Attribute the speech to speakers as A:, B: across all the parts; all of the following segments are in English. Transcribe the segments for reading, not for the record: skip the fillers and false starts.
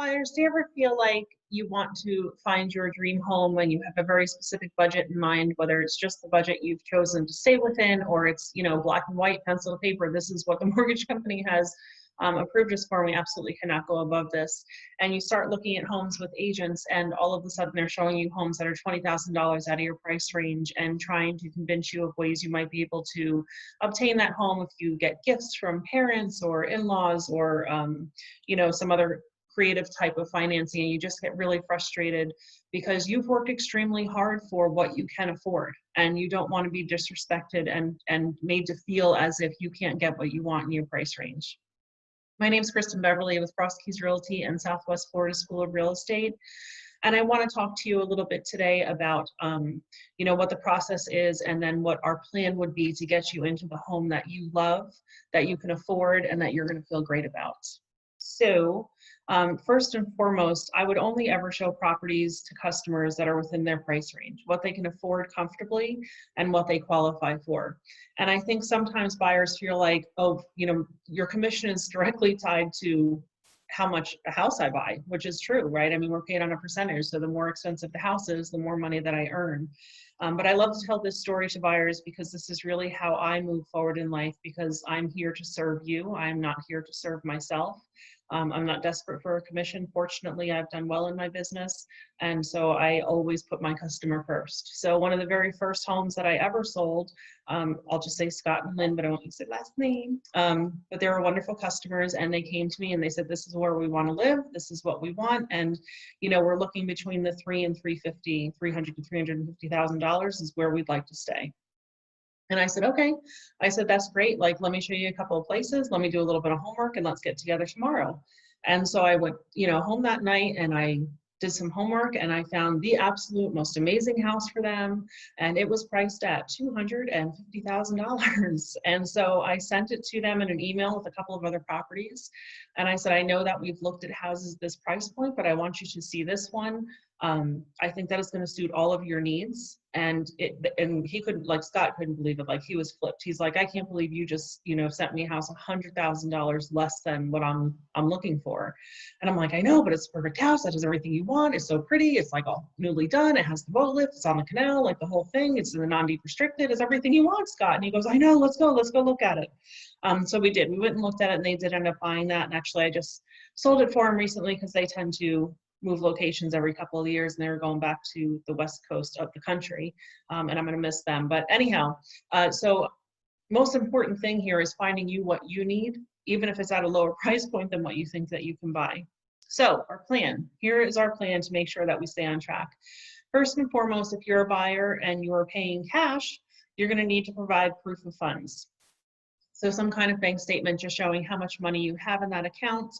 A: Buyers, do you ever feel like you want to find your dream home when you have a very specific budget in mind, whether it's just the budget you've chosen to stay within, or it's, black and white, pencil to paper, this is what the mortgage company has approved us for, we absolutely cannot go above this. And you start looking at homes with agents, and all of a sudden they're showing you homes that are $20,000 out of your price range and trying to convince you of ways you might be able to obtain that home if you get gifts from parents or in-laws or some other creative type of financing, and you just get really frustrated because you've worked extremely hard for what you can afford, and you don't want to be disrespected and made to feel as if you can't get what you want in your price range. My name is Kristen Beverly with Frost Keys Realty and Southwest Florida School of Real Estate. And I want to talk to you a little bit today about, what the process is, and then what our plan would be to get you into the home that you love, that you can afford, and that you're going to feel great about. So first and foremost, I would only ever show properties to customers that are within their price range, what they can afford comfortably and what they qualify for. And I think sometimes buyers feel like, oh, your commission is directly tied to how much a house I buy, which is true, right? I mean, we're paid on a percentage, so the more expensive the house is, the more money that I earn. But I love to tell this story to buyers because this is really how I move forward in life, because I'm here to serve you. I'm not here to serve myself. I'm not desperate for a commission. Fortunately, I've done well in my business, and so I always put my customer first. So one of the very first homes that I ever sold, I'll just say Scott and Lynn, but I won't use their last name, but they were wonderful customers, and they came to me and they said, this is where we want to live, this is what we want, and we're looking between the $300,000 to $350,000 is where we'd like to stay. And I said, okay. I said, that's great. Like, let me show you a couple of places. Let me do a little bit of homework and let's get together tomorrow. And so I went, home that night, and I did some homework, and I found the absolute most amazing house for them. And it was priced at $250,000. And so I sent it to them in an email with a couple of other properties. And I said, I know that we've looked at houses this price point, but I want you to see this one. I think that is going to suit all of your needs. And he couldn't, like, Scott couldn't believe it. Like, he was flipped. He's like, I can't believe you just, sent me a house $100,000 less than what I'm looking for. And I'm like, I know, but it's a perfect house. That is everything you want. It's so pretty. It's like all newly done. It has the boat lift. It's on the canal, like the whole thing. It's in the non-deed restricted. It's everything you want, Scott. And he goes, I know, let's go look at it. So we did. We went and looked at it, and they did end up buying that. And actually, I just sold it for him recently because they tend to move locations every couple of years, and they were going back to the west coast of the country, and I'm going to miss them. But anyhow, so most important thing here is finding you what you need, even if it's at a lower price point than what you think that you can buy. So our plan, here is our plan to make sure that we stay on track. First and foremost, if you're a buyer and you're paying cash, you're going to need to provide proof of funds. So some kind of bank statement just showing how much money you have in that account.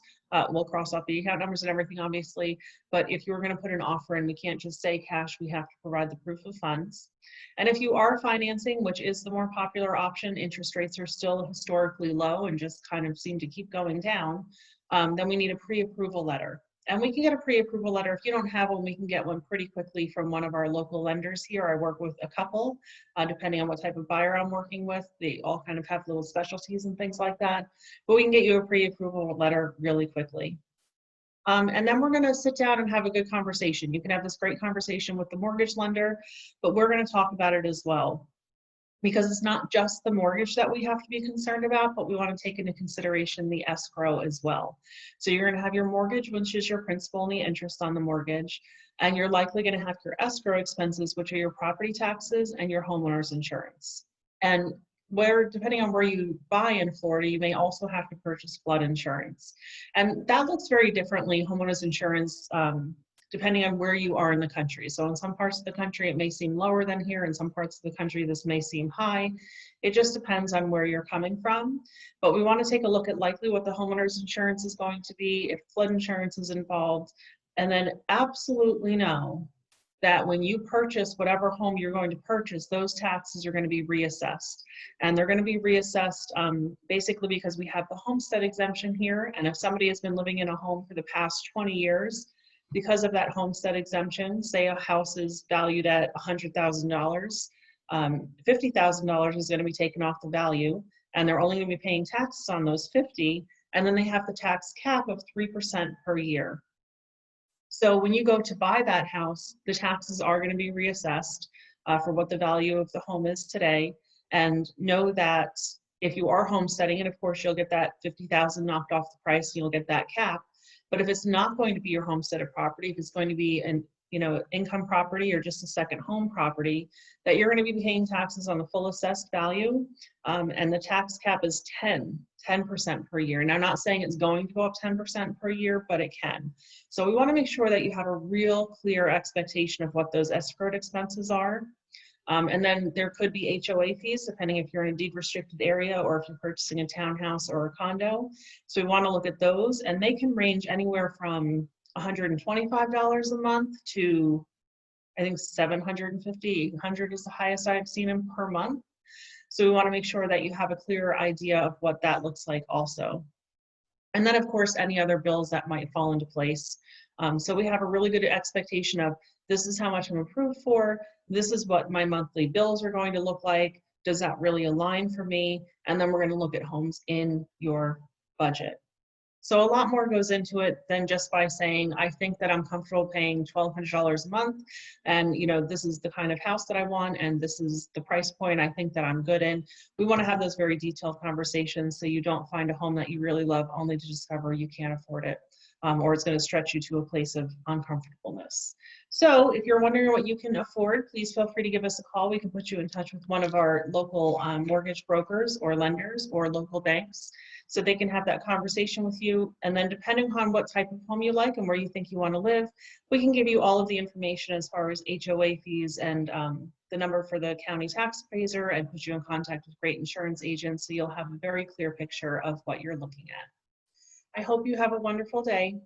A: We'll cross off the account numbers and everything, obviously, but if you're going to put an offer in, we can't just say cash, we have to provide the proof of funds. And if you are financing, which is the more popular option, interest rates are still historically low and just kind of seem to keep going down, then we need a pre-approval letter. And we can get a pre-approval letter. If you don't have one, we can get one pretty quickly from one of our local lenders here. I work with a couple, depending on what type of buyer I'm working with. They all kind of have little specialties and things like that. But we can get you a pre-approval letter really quickly. And then we're going to sit down and have a good conversation. You can have this great conversation with the mortgage lender, but we're going to talk about it as well. Because it's not just the mortgage that we have to be concerned about, but we want to take into consideration the escrow as well. So you're going to have your mortgage, which is your principal and the interest on the mortgage, and you're likely going to have your escrow expenses, which are your property taxes and your homeowner's insurance. And depending on where you buy in Florida, you may also have to purchase flood insurance. And that looks very differently, homeowner's insurance, depending on where you are in the country. So in some parts of the country, it may seem lower than here. In some parts of the country, this may seem high. It just depends on where you're coming from. But we want to take a look at likely what the homeowner's insurance is going to be, if flood insurance is involved, and then absolutely know that when you purchase whatever home you're going to purchase, those taxes are going to be reassessed. And they're going to be reassessed basically because we have the homestead exemption here. And if somebody has been living in a home for the past 20 years, because of that homestead exemption, say a house is valued at $100,000, $50,000 is going to be taken off the value, and they're only going to be paying taxes on those 50, and then they have the tax cap of 3% per year. So when you go to buy that house, the taxes are going to be reassessed for what the value of the home is today. And know that if you are homesteading, and of course you'll get that 50,000 knocked off the price, you'll get that cap. But if it's not going to be your homesteaded property, if it's going to be an income property or just a second home property, that you're going to be paying taxes on the full assessed value. And the tax cap is 10% per year. And I'm not saying it's going to go up 10% per year, but it can. So we want to make sure that you have a real clear expectation of what those escrowed expenses are. And then there could be HOA fees, depending if you're in a deed restricted area or if you're purchasing a townhouse or a condo. So we want to look at those, and they can range anywhere from $125 a month to, I think, $750, $800 is the highest I've seen them per month. So we want to make sure that you have a clearer idea of what that looks like also. And then, of course, any other bills that might fall into place. So we have a really good expectation of, this is how much I'm approved for, this is what my monthly bills are going to look like, does that really align for me? And then we're going to look at homes in your budget. So a lot more goes into it than just by saying, I think that I'm comfortable paying $1,200 a month, and this is the kind of house that I want, and this is the price point I think that I'm good in. We want to have those very detailed conversations so you don't find a home that you really love only to discover you can't afford it, or it's going to stretch you to a place of uncomfortableness. So if you're wondering what you can afford, please feel free to give us a call. We can put you in touch with one of our local mortgage brokers or lenders or local banks, so they can have that conversation with you. And then depending on what type of home you like and where you think you want to live, we can give you all of the information as far as HOA fees and the number for the county tax appraiser, and put you in contact with great insurance agents, so you'll have a very clear picture of what you're looking at. I hope you have a wonderful day.